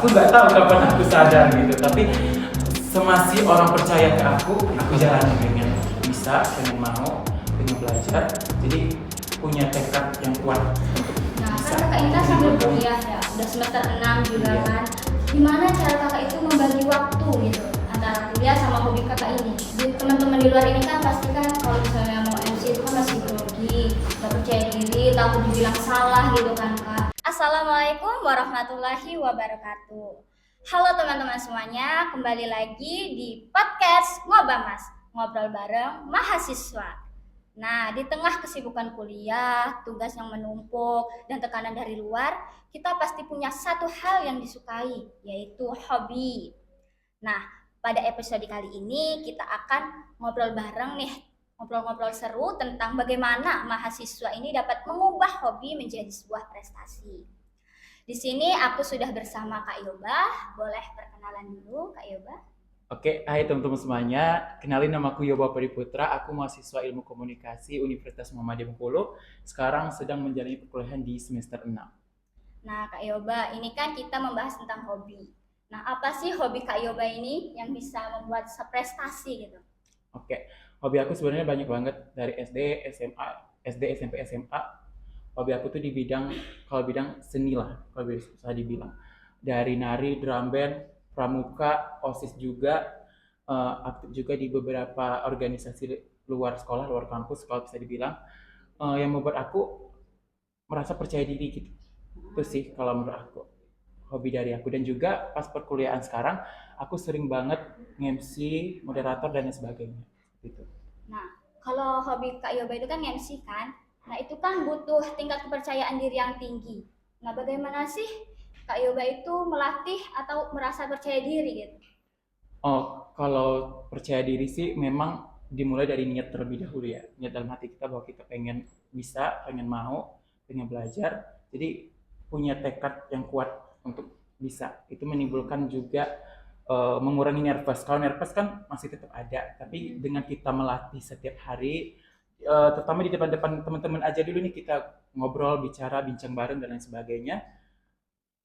aku nggak tahu kapan aku sadar gitu, tapi semasih orang percaya ke aku jalanin, pengen bisa, pengen mau, pengen belajar, jadi punya tekad yang kuat untuk Nah, bisa. kan kakak ini kan sambil kuliah ya, udah semester 6 juga Iya. kan. Gimana cara kakak itu membagi waktu gitu antara kuliah sama hobi kakak ini? Teman-teman di luar ini kan pasti kan kalau misalnya mau MC itu kan masih grogi, nggak percaya diri, takut dibilang salah gitu kan kak. Assalamualaikum warahmatullahi wabarakatuh. Halo teman-teman semuanya, kembali lagi di podcast Ngobamas, ngobrol bareng mahasiswa. Nah, di tengah kesibukan kuliah, tugas yang menumpuk, dan tekanan dari luar, kita pasti punya satu hal yang disukai, yaitu hobi. Nah, pada episode kali ini kita akan ngobrol bareng nih, ngobrol-ngobrol seru tentang bagaimana mahasiswa ini dapat mengubah hobi menjadi sebuah prestasi. Di sini aku sudah bersama Kak Yoba, boleh perkenalan dulu Kak Yoba? Oke, hai teman-teman semuanya. Kenalin, nama aku Yoba Padiputra. Aku mahasiswa Ilmu Komunikasi Universitas Muhammadiyah Bengkulu. Sekarang sedang menjalani perkuliahan di semester 6. Nah, Kak Yoba, ini kan kita membahas tentang hobi. Nah, apa sih hobi Kak Yoba ini yang bisa membuat seprestasi gitu? Oke, hobi aku sebenarnya banyak banget dari SD, SMP, SMA. Hobi aku tuh di bidang, kalau bidang seni lah, kalau bisa dibilang. Dari nari, drum band, pramuka, OSIS juga, aktif juga di beberapa organisasi luar sekolah, luar kampus kalau bisa dibilang. Yang membuat aku merasa percaya diri gitu. Itu sih kalau menurut aku hobi dari aku. Dan juga pas perkuliahan sekarang aku sering banget nge-MC, moderator dan lain sebagainya gitu. Nah, kalau hobi Kak Yoba itu kan MC kan? Nah, itu kan butuh tingkat kepercayaan diri yang tinggi. Nah, bagaimana sih Kak Yoba itu melatih atau merasa percaya diri gitu? Oh, kalau percaya diri sih memang dimulai dari niat terlebih dahulu ya. Niat dalam hati kita bahwa kita pengen bisa, pengen mau, pengen belajar. Jadi punya tekad yang kuat untuk bisa. Itu menimbulkan juga mengurangi nervous. Kalau nervous kan masih tetap ada, tapi dengan kita melatih setiap hari, terutama di depan-depan teman-teman aja dulu nih, kita ngobrol, bicara, bincang bareng dan lain sebagainya,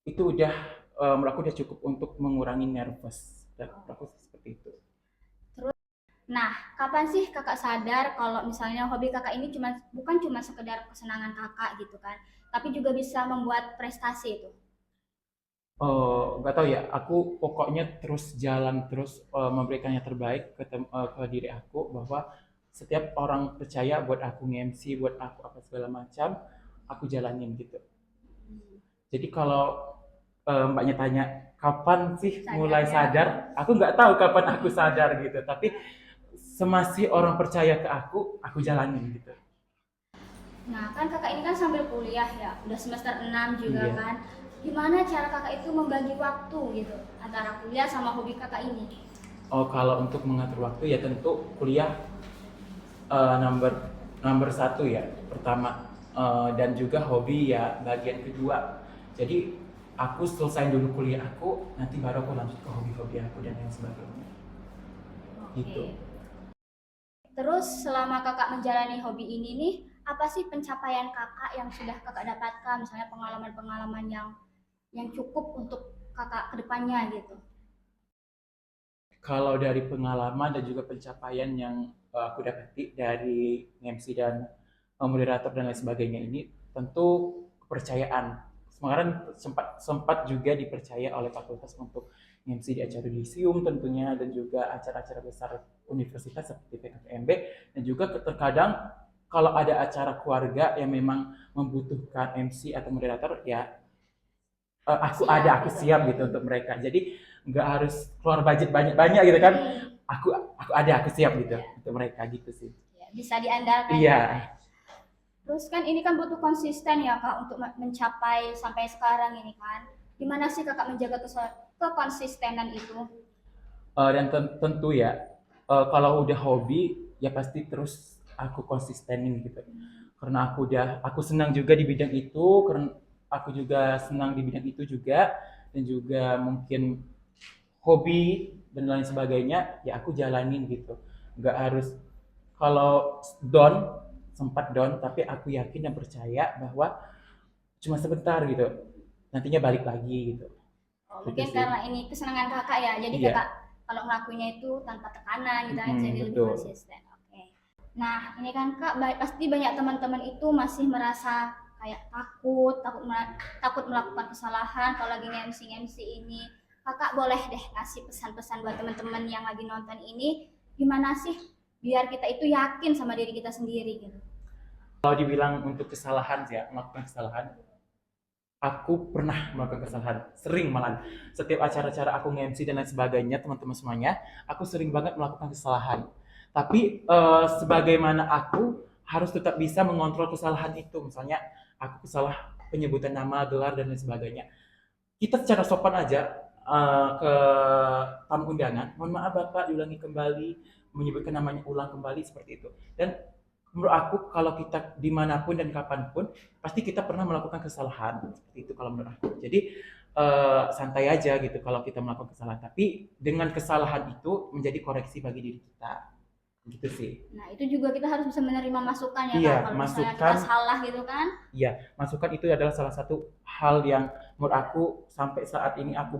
itu udah menurut aku udah cukup untuk mengurangi nervous. Dan menurut aku seperti itu. Nah, kapan sih kakak sadar kalau misalnya hobi kakak ini bukan cuma sekedar kesenangan kakak gitu kan, tapi juga bisa membuat prestasi itu? Nggak tahu ya, aku pokoknya terus jalan, terus memberikan yang terbaik ke diri aku, bahwa setiap orang percaya buat aku nge-MC, buat aku apa segala macam, aku jalanin gitu. Jadi kalau mbaknya tanya kapan sih mulai Sadarnya. sadar, aku nggak tahu kapan aku sadar gitu, tapi semasih orang percaya ke aku jalanin gitu. Nah, kan kakak ini kan sambil kuliah ya, udah semester 6 juga Iya. kan. Gimana cara kakak itu membagi waktu gitu antara kuliah sama hobi kakak ini? Oh, kalau untuk mengatur waktu ya tentu kuliah number number satu ya, pertama. Dan juga hobi ya bagian kedua. Jadi aku selesai dulu kuliah aku, nanti baru aku lanjut ke hobi-hobi aku dan lain sebagainya Oke. gitu. Terus selama kakak menjalani hobi ini nih, apa sih pencapaian kakak yang sudah kakak dapatkan? Misalnya pengalaman-pengalaman yang cukup untuk kakak kedepannya gitu. Kalau dari pengalaman dan juga pencapaian yang aku dapati dari MC dan moderator dan lain sebagainya ini, tentu kepercayaan. Kemarin sempat sempat juga dipercaya oleh fakultas untuk MC di acara yudisium tentunya, dan juga acara-acara besar universitas seperti PKPMB, dan juga terkadang kalau ada acara keluarga yang memang membutuhkan MC atau moderator, ya aku Gitu. siap gitu untuk mereka. Jadi nggak harus keluar budget banyak-banyak gitu kan. Aku siap gitu untuk mereka gitu sih. Ya, bisa diandalkan Iya. ya. Terus kan ini kan butuh konsisten ya kak untuk mencapai sampai sekarang ini kan. Gimana sih kakak menjaga kekonsistenan itu? Dan tentu ya, kalau udah hobi ya pasti terus aku konsistenin gitu. Karena aku senang juga di bidang itu, karena aku juga senang di bidang itu juga, dan juga mungkin hobi dan lain sebagainya, ya aku jalanin gitu. Nggak harus, kalau down, sempat down, tapi aku yakin dan percaya bahwa cuma sebentar gitu, nantinya balik lagi gitu. Oh, Gitu mungkin sih. karena ini kesenangan kakak ya, jadi Iya. kakak kalau ngelakuinnya itu tanpa tekanan gitu kan, jadi lebih Betul. konsisten. Oke. Nah, ini kan kak pasti banyak teman-teman itu masih merasa kayak takut melakukan kesalahan kalau lagi nge-MC ini. Kakak boleh deh ngasih pesan-pesan buat teman-teman yang lagi nonton ini, gimana sih biar kita itu yakin sama diri kita sendiri gitu. Kalau dibilang untuk kesalahan sih ya, melakukan kesalahan, aku pernah melakukan kesalahan, sering malah. Setiap acara-acara aku nge-MC dan lain sebagainya, teman-teman semuanya, aku sering banget melakukan kesalahan. Tapi sebagaimana aku harus tetap bisa mengontrol kesalahan itu. Misalnya aku salah penyebutan nama, gelar dan lain sebagainya. Kita secara sopan aja ke tamu undangan, mohon maaf Bapak diulangi kembali, menyebutkan namanya ulang kembali seperti itu. Dan menurut aku kalau kita dimanapun dan kapanpun pasti kita pernah melakukan kesalahan seperti itu kalau menurut aku. Jadi santai aja gitu kalau kita melakukan kesalahan, tapi dengan kesalahan itu menjadi koreksi bagi diri kita, gitu sih. Nah, itu juga kita harus bisa menerima masukan ya Iya, kak, kalau misalnya kita masukan. salah gitu kan. Iya, masukan itu adalah salah satu hal yang menurut aku sampai saat ini aku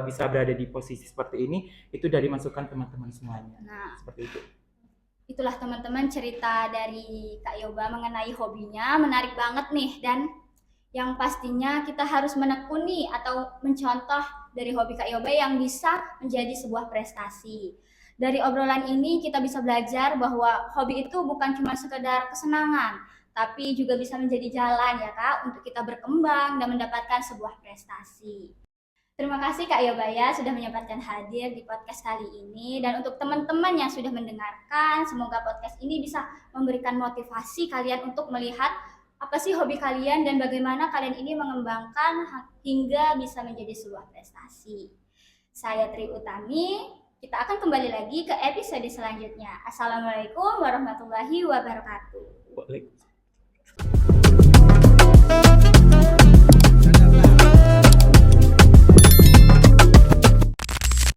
bisa berada di posisi seperti ini itu dari masukan teman-teman semuanya. Nah, Seperti itu. itulah teman-teman cerita dari Kak Yoba mengenai hobinya, menarik banget nih, dan yang pastinya kita harus menekuni atau mencontoh dari hobi Kak Yoba yang bisa menjadi sebuah prestasi. Dari obrolan ini kita bisa belajar bahwa hobi itu bukan cuma sekedar kesenangan, tapi juga bisa menjadi jalan ya Kak untuk kita berkembang dan mendapatkan sebuah prestasi. Terima kasih Kak Yobaya sudah menyempatkan hadir di podcast kali ini, dan untuk teman-teman yang sudah mendengarkan, semoga podcast ini bisa memberikan motivasi kalian untuk melihat apa sih hobi kalian dan bagaimana kalian ini mengembangkan hingga bisa menjadi sebuah prestasi. Saya Tri Utami, kita akan kembali lagi ke episode selanjutnya. Assalamualaikum warahmatullahi wabarakatuh. Boleh.